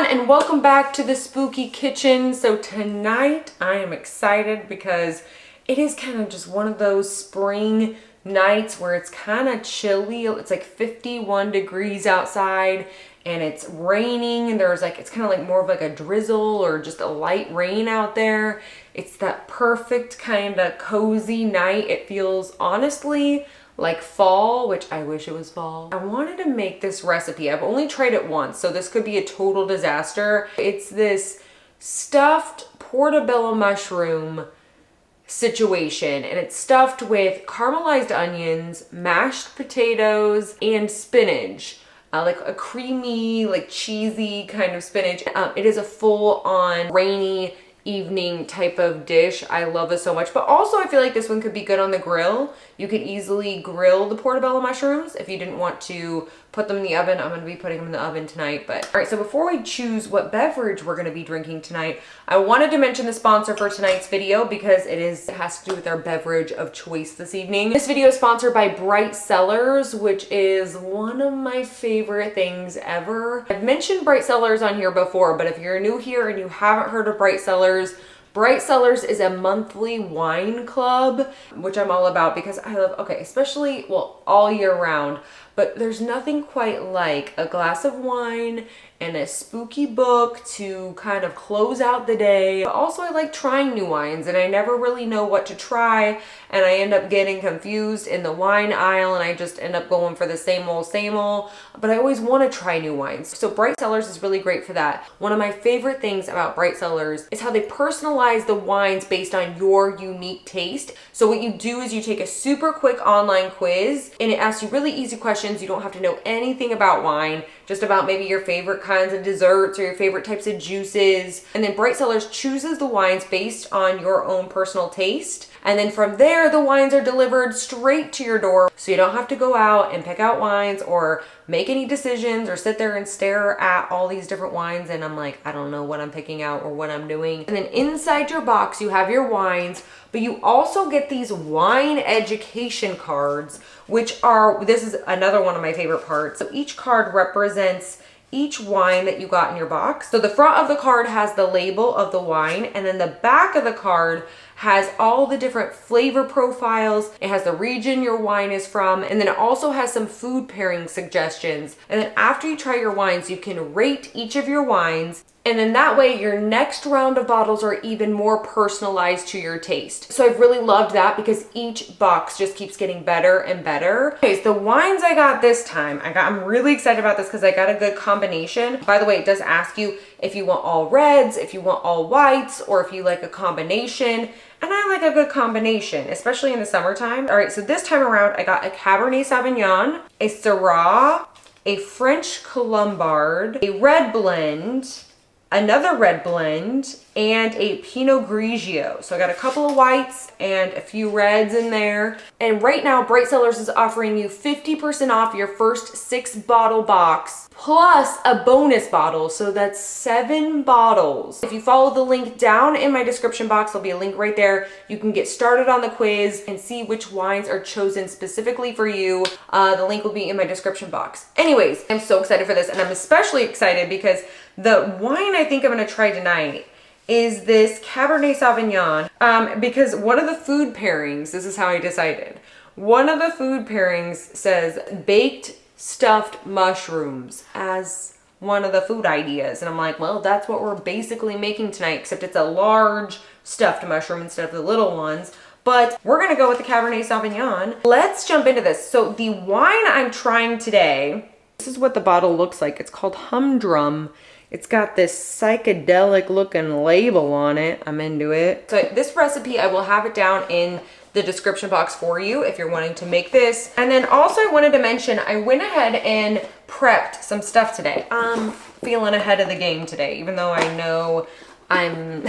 and welcome back to the spooky kitchen. So tonight I am excited because it is kind of just one of those spring nights where it's kind of chilly. It's like 51 degrees outside and it's raining, and there's like, it's kind of like more of like a drizzle or just a light rain out there. It's that perfect kind of cozy night. It feels honestly like fall, which I wish it was fall. I wanted to make this recipe. I've only tried it once, so this could be a total disaster. It's this stuffed portobello mushroom situation, and it's stuffed with caramelized onions, mashed potatoes, and spinach. Like a creamy, like cheesy kind of spinach. It is a full-on rainy evening type of dish. I love this so much, but also I feel like this one could be good on the grill. You could easily grill the portobello mushrooms if you didn't want to put them in the oven. I'm going to be putting them in the oven tonight. But all right, so before we choose what beverage we're going to be drinking tonight, I wanted to mention the sponsor for tonight's video because it has to do with our beverage of choice this evening. This video is sponsored by Bright Cellars, which is one of my favorite things ever. I've mentioned Bright Cellars on here before, but if you're new here and you haven't heard of Bright Cellars is a monthly wine club, which I'm all about because I love, especially, well, all year round, but there's nothing quite like a glass of wine and a spooky book to kind of close out the day. But also I like trying new wines, and I never really know what to try, and I end up getting confused in the wine aisle, and I just end up going for the same old, but I always want to try new wines. So Bright Cellars is really great for that. One of my favorite things about Bright Cellars is how they personalize the wines based on your unique taste. So what you do is you take a super quick online quiz, and it asks you really easy questions. You don't have to know anything about wine, just about maybe your favorite kinds of desserts or your favorite types of juices. And then Bright Cellars chooses the wines based on your own personal taste. And then from there, the wines are delivered straight to your door. So you don't have to go out and pick out wines or make any decisions or sit there and stare at all these different wines. And I'm like, I don't know what I'm picking out or what I'm doing. And then inside your box, you have your wines, but you also get these wine education cards, which are, this is another one of my favorite parts. So each card represents each wine that you got in your box. So the front of the card has the label of the wine, and then the back of the card has all the different flavor profiles. It has the region your wine is from, and then it also has some food pairing suggestions. And then after you try your wines, you can rate each of your wines, and then that way your next round of bottles are even more personalized to your taste. So I've really loved that because each box just keeps getting better and better. Okay, so the wines I got this time, I'm really excited about this because I got a good combination. By the way, it does ask you if you want all reds, if you want all whites, or if you like a combination. And I like a good combination, especially in the summertime. All right, so this time around, I got a Cabernet Sauvignon, a Syrah, a French Colombard, a red blend, another red blend, and a Pinot Grigio. So I got a couple of whites and a few reds in there. And right now, Bright Cellars is offering you 50% off your first 6-bottle box, plus a bonus bottle. So that's 7 bottles. If you follow the link down in my description box, there'll be a link right there. You can get started on the quiz and see which wines are chosen specifically for you. The link will be in my description box. Anyways, I'm so excited for this, and I'm especially excited because the wine I think I'm gonna try tonight is this Cabernet Sauvignon, because one of the food pairings, this is how I decided. One of the food pairings says baked stuffed mushrooms as one of the food ideas. And I'm like, well, that's what we're basically making tonight, except it's a large stuffed mushroom instead of the little ones. But we're gonna go with the Cabernet Sauvignon. Let's jump into this. So the wine I'm trying today, this is what the bottle looks like. It's called Humdrum. It's got this psychedelic looking label on it. I'm into it. So this recipe, I will have it down in the description box for you if you're wanting to make this. And then also I wanted to mention, I went ahead and prepped some stuff today. I'm feeling ahead of the game today, even though I know I'm,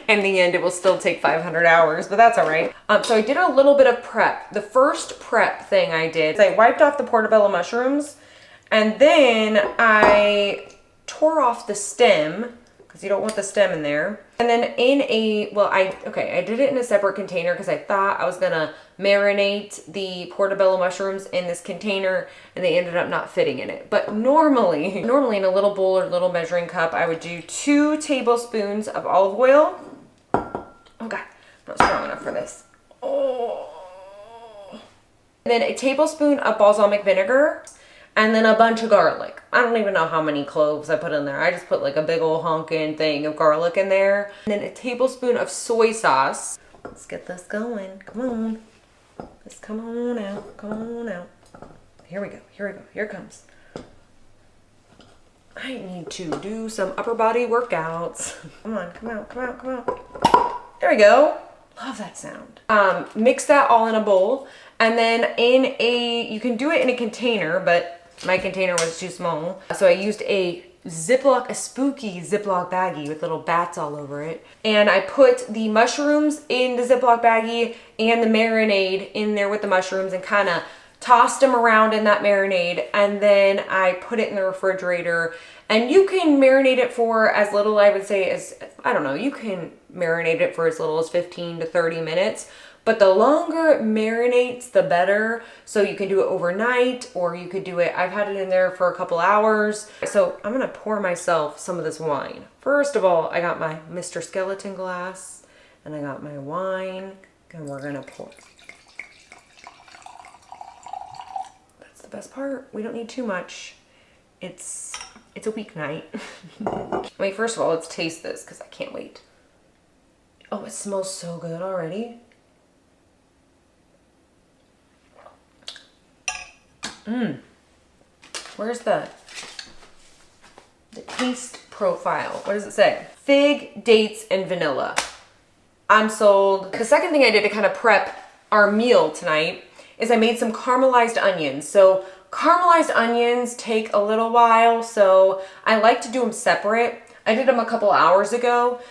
in the end, it will still take 500 hours, but that's all right. So I did a little bit of prep. The first prep thing I did is I wiped off the portobello mushrooms, and then I tore off the stem because you don't want the stem in there. And then I did it in a separate container because I thought I was gonna marinate the portobello mushrooms in this container, and they ended up not fitting in it. But normally in a little bowl or little measuring cup, I would do 2 tablespoons of olive oil. Oh God, I'm not strong enough for this. Oh. And then a tablespoon of balsamic vinegar, and then a bunch of garlic. I don't even know how many cloves I put in there. I just put like a big old honking thing of garlic in there. And then a tablespoon of soy sauce. Let's get this going. Come on. Just come on out. Come on out. Here we go. Here we go. Here it comes. I need to do some upper body workouts. Come on. Come out. Come out. Come out. There we go. Love that sound. Mix that all in a bowl. And then you can do it in a container, but my container was too small. So I used a spooky Ziploc baggie with little bats all over it. And I put the mushrooms in the Ziploc baggie and the marinade in there with the mushrooms and kind of tossed them around in that marinade. And then I put it in the refrigerator. And you can marinate it for as little, I would say, you can marinate it for as little as 15 to 30 minutes. But the longer it marinates, the better. So you can do it overnight, or you could do it, I've had it in there for a couple hours. So I'm gonna pour myself some of this wine. First of all, I got my Mr. Skeleton glass, and I got my wine, and we're gonna pour. That's the best part. We don't need too much. It's a weeknight. Wait, first of all, let's taste this, because I can't wait. Oh, it smells so good already. Where's the taste profile? What does it say? Fig, dates, and vanilla. I'm sold. The second thing I did to kind of prep our meal tonight is I made some caramelized onions. So caramelized onions take a little while, so I like to do them separate. I did them a couple hours ago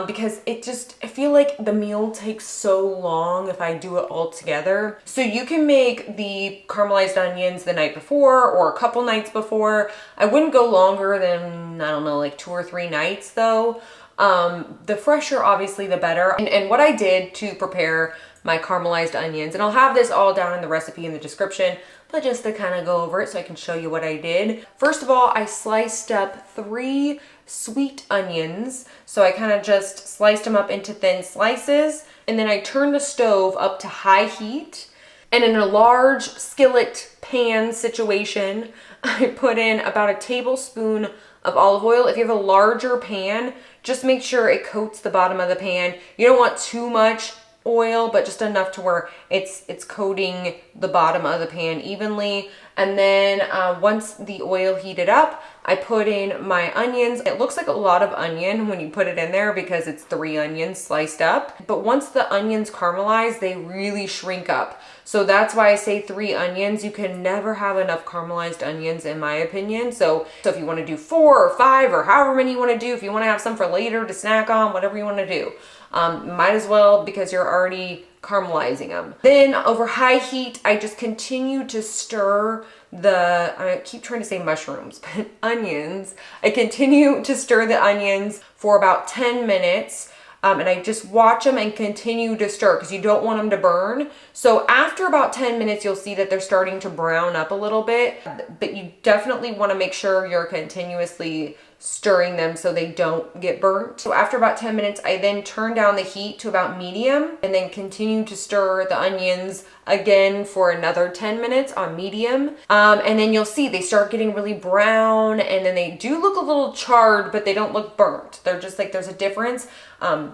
because I feel like the meal takes so long if I do it all together. So you can make the caramelized onions the night before or a couple nights before. I wouldn't go longer than, I don't know, like 2 or 3 nights though. The fresher, obviously, the better. And what I did to prepare my caramelized onions, and I'll have this all down in the recipe in the description, but just to kind of go over it so I can show you what I did. First of all, I sliced up 3 sweet onions. So I kind of just sliced them up into thin slices, and then I turned the stove up to high heat. And in a large skillet pan situation, I put in about a tablespoon of olive oil. If you have a larger pan, just make sure it coats the bottom of the pan. You don't want too much oil, but just enough to where it's coating the bottom of the pan evenly. And then once the oil heated up, I put in my onions. It looks like a lot of onion when you put it in there because it's 3 onions sliced up. But once the onions caramelize, they really shrink up. So that's why I say 3 onions. You can never have enough caramelized onions in my opinion. So if you want to do 4 or 5 or however many you want to do, if you want to have some for later to snack on, whatever you want to do, might as well because you're already caramelizing them. Then over high heat, I just continue to stir I keep trying to say mushrooms, but onions. I continue to stir the onions for about 10 minutes. And I just watch them and continue to stir because you don't want them to burn. So after about 10 minutes, you'll see that they're starting to brown up a little bit, but you definitely want to make sure you're continuously stirring them so they don't get burnt. So after about 10 minutes, I then turn down the heat to about medium and then continue to stir the onions again for another 10 minutes on medium. And then you'll see they start getting really brown, and then they do look a little charred, but they don't look burnt. They're just like, there's a difference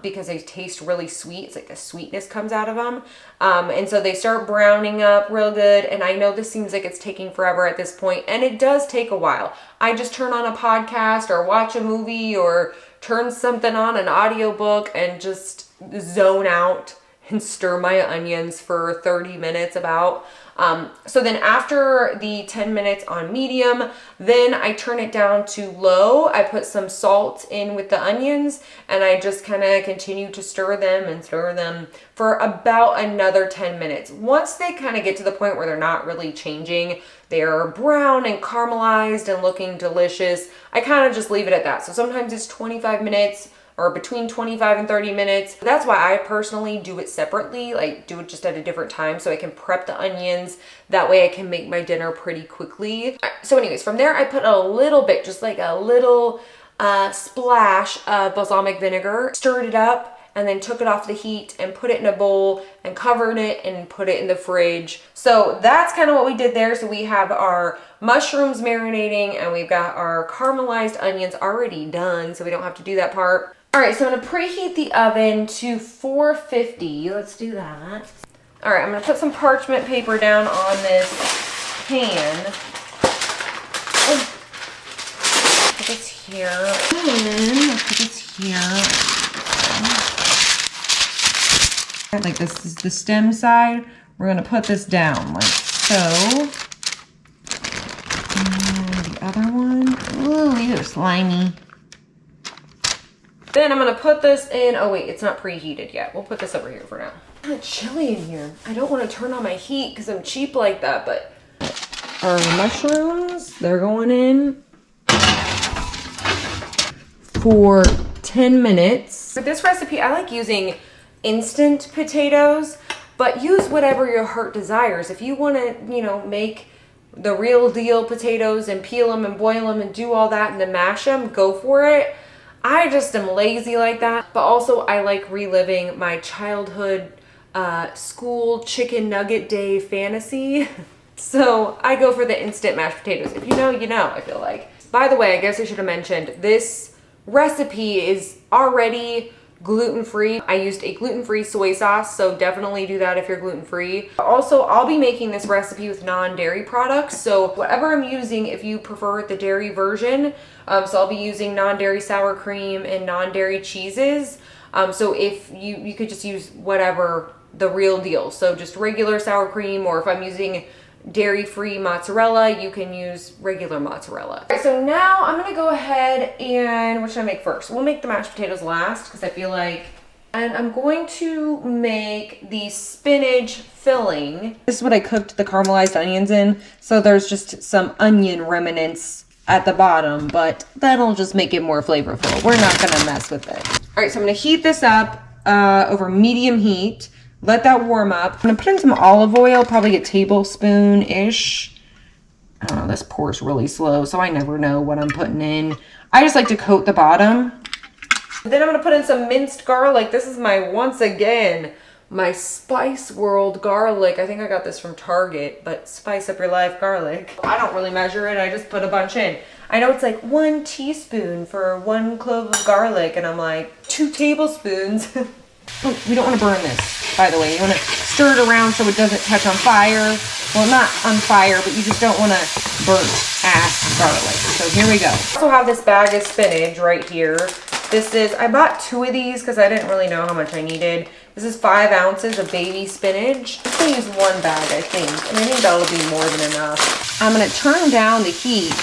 because they taste really sweet. It's like the sweetness comes out of them. And so they start browning up real good. And I know this seems like it's taking forever at this point, and it does take a while. I just turn on a podcast or watch a movie or turn something on, an audiobook, and just zone out and stir my onions for 30 minutes about. So then after the 10 minutes on medium, then I turn it down to low. I put some salt in with the onions, and I just kind of continue to stir them for about another 10 minutes. Once they kind of get to the point where they're not really changing, they're brown and caramelized and looking delicious, I kind of just leave it at that. So sometimes it's 25 minutes, or between 25 and 30 minutes. That's why I personally do it separately, like do it just at a different time so I can prep the onions. That way I can make my dinner pretty quickly. So anyways, from there I put a little bit, just like a little splash of balsamic vinegar, stirred it up, and then took it off the heat and put it in a bowl and covered it and put it in the fridge. So that's kind of what we did there. So we have our mushrooms marinating and we've got our caramelized onions already done, so we don't have to do that part. All right, so I'm gonna preheat the oven to 450. Let's do that. All right, I'm gonna put some parchment paper down on this pan. Put this here. And let's put this here. Like this is the stem side. We're gonna put this down like so. And the other one. Ooh, these are slimy. Then I'm gonna put this in. Oh wait, it's not preheated yet. We'll put this over here for now. It's chilly in here. I don't want to turn on my heat because I'm cheap like that, but our mushrooms, they're going in for 10 minutes. For this recipe, I like using instant potatoes, but use whatever your heart desires. If you want to, you know, make the real deal potatoes and peel them and boil them and do all that and then mash them, go for it. I just am lazy like that, but also I like reliving my childhood school chicken nugget day fantasy. So I go for the instant mashed potatoes. If you know, you know, I feel like. By the way, I guess I should have mentioned this recipe is already gluten-free. I used a gluten-free soy sauce, so definitely do that if you're gluten-free. Also, I'll be making this recipe with non-dairy products, so whatever I'm using, if you prefer the dairy version, so I'll be using non-dairy sour cream and non-dairy cheeses. So if you could just use whatever, the real deal. So just regular sour cream, or if I'm using dairy-free mozzarella, you can use regular mozzarella. All right, so now I'm gonna go ahead and, what should I make first? We'll make the mashed potatoes last because I feel like, and I'm going to make the spinach filling. This is what I cooked the caramelized onions in. So there's just some onion remnants at the bottom, but that'll just make it more flavorful. We're not gonna mess with it. All right, so I'm gonna heat this up over medium heat. Let that warm up. I'm gonna put in some olive oil, probably a tablespoon-ish. I don't know, this pours really slow, so I never know what I'm putting in. I just like to coat the bottom. Then I'm gonna put in some minced garlic. This is my, once again, my Spice World garlic. I think I got this from Target, but spice up your life garlic. I don't really measure it, I just put a bunch in. I know it's like 1 teaspoon for 1 clove of garlic, and I'm like, 2 tablespoons. Oh, we don't want to burn this, by the way. You want to stir it around so it doesn't catch on fire. Well, not on fire, but you just don't want to burn ass garlic. So here we go. I also have this bag of spinach right here. This is, I bought 2 of these because I didn't really know how much I needed. This is 5 ounces of baby spinach. I'm going to use 1 bag, I think. And I think that'll be more than enough. I'm going to turn down the heat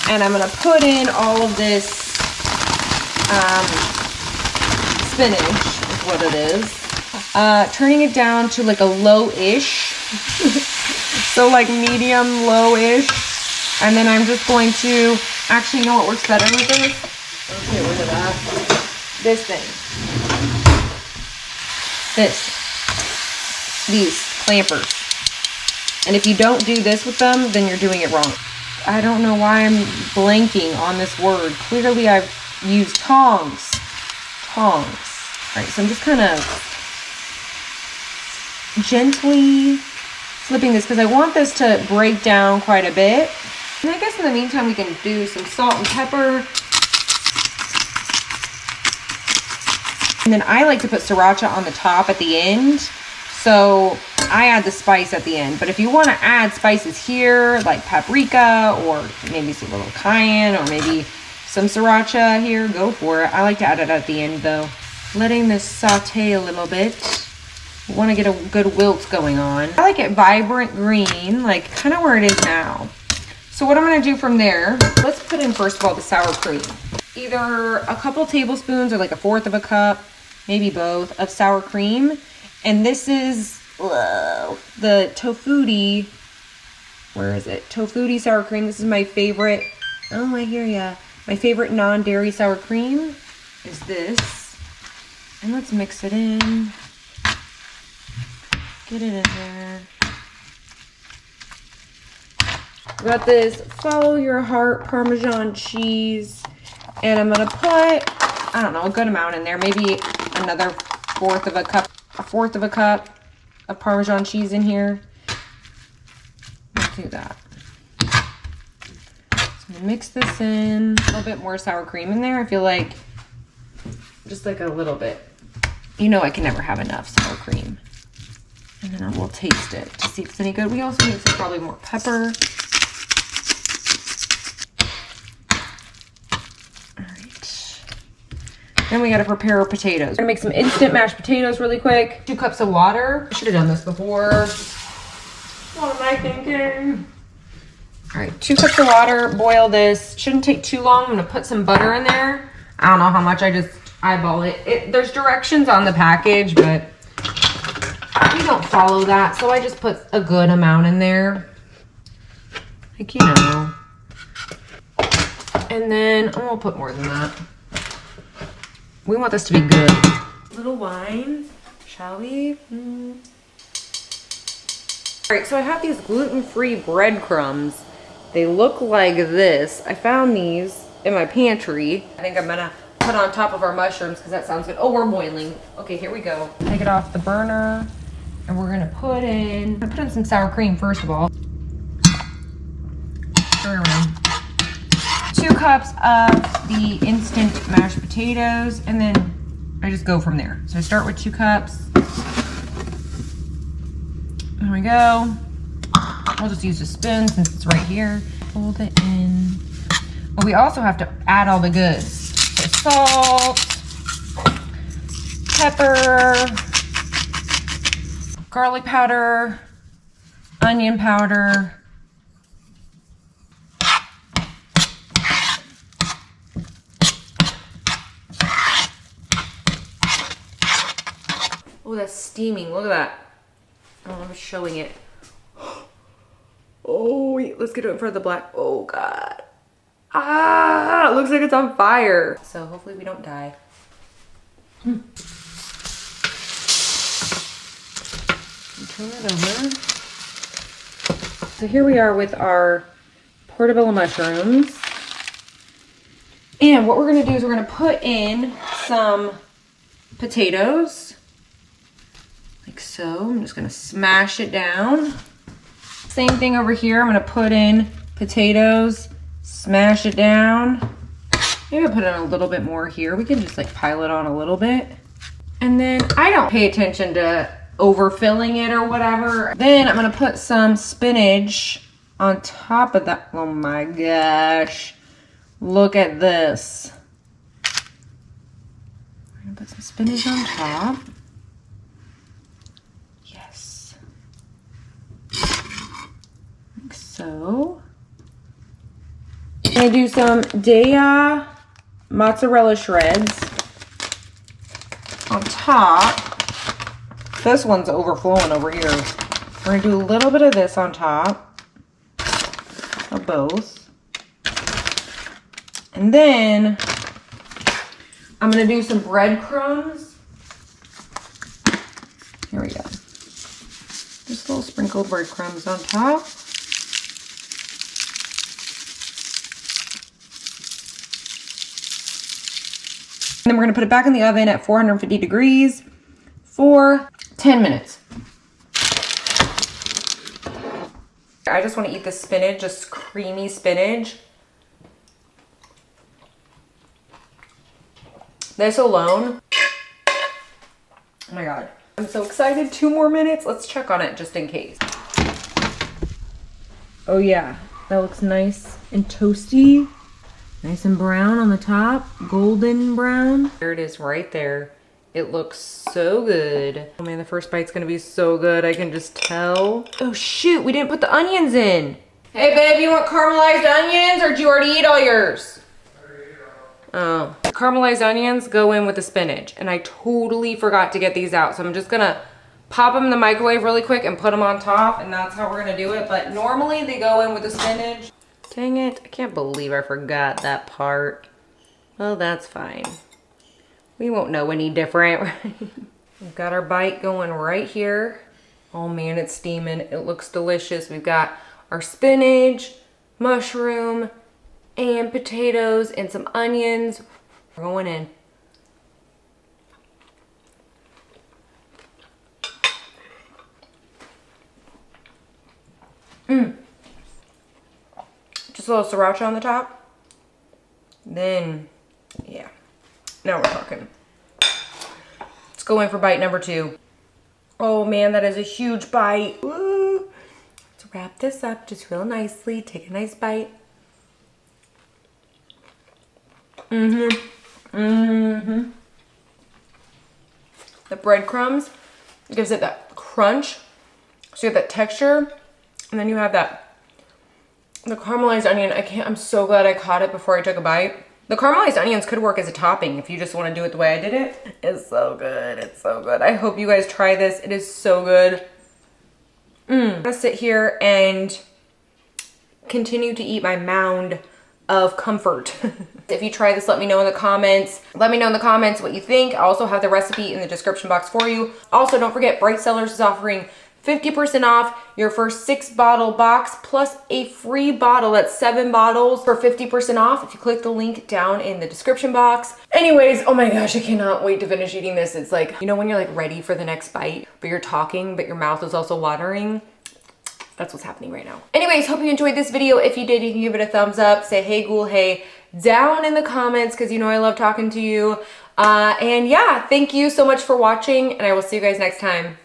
and I'm going to put in all of this spinach. What it is. Turning it down to like a low-ish. So like medium low-ish. And then I'm just going to, actually, you know what works better with this? Let's get rid of that. This thing. These clampers. And if you don't do this with them, then you're doing it wrong. I don't know why I'm blanking on this word. Clearly I've used tongs. Tongs. All right, so I'm just kind of gently flipping this because I want this to break down quite a bit. And I guess in the meantime, we can do some salt and pepper. And then I like to put sriracha on the top at the end. So I add the spice at the end. But if you want to add spices here, like paprika or maybe some little cayenne or maybe some sriracha here, go for it. I like to add it at the end though. Letting this saute a little bit. We want to get a good wilt going on. I like it vibrant green, like kind of where it is now. So what I'm going to do from there, let's put in first of all the sour cream. Either a couple tablespoons or like 1/4 of a cup, maybe both, of sour cream. And this is the Tofutti, where is it? Tofutti sour cream. This is my favorite. Oh, I hear ya. My favorite non-dairy sour cream. is this. And let's mix it in. Get it in there. We got this Follow Your Heart Parmesan cheese. And I'm gonna put, I don't know, a good amount in there. Maybe another fourth of a cup of Parmesan cheese in here. Let's do that. So mix this in. A little bit more sour cream in there. I feel like just like a little bit. You know I can never have enough sour cream. And then I will taste it to see if it's any good. We also need some probably more pepper. Then we gotta prepare our potatoes. I'm gonna make some instant mashed potatoes really quick. 2 cups of water. I should have done this before. What am I thinking? All right, 2 cups of water, boil this. Shouldn't take too long. I'm gonna put some butter in there. I don't know how much, I just eyeball it. There's directions on the package, but we don't follow that. So I just put a good amount in there. Like, you know. And then I'm gonna put more than that. We want this to be good. A little wine, shall we? All right, so I have these gluten-free breadcrumbs. They look like this. I found these in my pantry. I think I'm gonna put on top of our mushrooms because that sounds good. Oh, we're boiling. Okay, here we go. Take it off the burner and we're gonna put in some sour cream first of all. Stir around. 2 cups of the instant mashed potatoes, and then I just go from there. So I start with 2 cups. There we go. I'll just use a spoon since it's right here. Fold it in. But we also have to add all the goods. So salt, pepper, garlic powder, onion powder, oh, that's steaming. Look at that. Oh, I'm showing it. Oh, wait, let's get it in front of the black. Oh, God. Ah, it looks like it's on fire. So hopefully we don't die. Turn it over. So here we are with our portobello mushrooms. And what we're gonna do is we're gonna put in some potatoes. Like so. I'm just gonna smash it down. Same thing over here. I'm gonna put in potatoes, smash it down. Maybe I'll put in a little bit more here. We can just like pile it on a little bit. And then I don't pay attention to overfilling it or whatever. Then I'm gonna put some spinach on top of that. Oh my gosh. Look at this. I'm gonna put some spinach on top. So, I'm gonna do some Daya mozzarella shreds on top. This one's overflowing over here. We're gonna do a little bit of this on top of both. And then I'm gonna do some breadcrumbs. Here we go. Just little sprinkled breadcrumbs on top. And then we're gonna put it back in the oven at 450 degrees for 10 minutes. I just wanna eat the spinach, just creamy spinach. This alone, oh my God. I'm so excited, 2 more minutes. Let's check on it just in case. Oh yeah, that looks nice and toasty. Nice and brown on the top, golden brown. There it is right there. It looks so good. Oh man, the first bite's gonna be so good, I can just tell. Oh shoot, we didn't put the onions in. Hey babe, you want caramelized onions or did you already eat all yours? Oh. Caramelized onions go in with the spinach and I totally forgot to get these out. So I'm just gonna pop them in the microwave really quick and put them on top and that's how we're gonna do it. But normally they go in with the spinach. Dang it, I can't believe I forgot that part. Well, that's fine. We won't know any different, right? We've got our bite going right here. Oh man, it's steaming. It looks delicious. We've got our spinach, mushroom, and potatoes, and some onions. We're going in. Just a little sriracha on the top. Then, yeah. Now we're talking. Let's go in for bite number 2. Oh man, that is a huge bite. Woo. Let's wrap this up just real nicely. Take a nice bite. The breadcrumbs gives it that crunch. So you have that texture, and then you have the caramelized onion. I'm so glad I caught it before I took a bite. The caramelized onions could work as a topping if you just want to do it the way I did it. It's so good. It's so good. I hope you guys try this. It is so good. I'm gonna sit here and continue to eat my mound of comfort. If you try this, let me know in the comments. Let me know in the comments what you think. I also have the recipe in the description box for you. Also, don't forget, Bright Cellars is offering 50% off your first 6-bottle box plus a free bottle. That's 7 bottles for 50% off if you click the link down in the description box. Anyways, oh my gosh, I cannot wait to finish eating this. It's like, you know when you're like ready for the next bite, but you're talking, but your mouth is also watering? That's what's happening right now. Anyways, hope you enjoyed this video. If you did, you can give it a thumbs up. Say hey ghoul hey down in the comments because you know I love talking to you. And yeah, thank you so much for watching, and I will see you guys next time.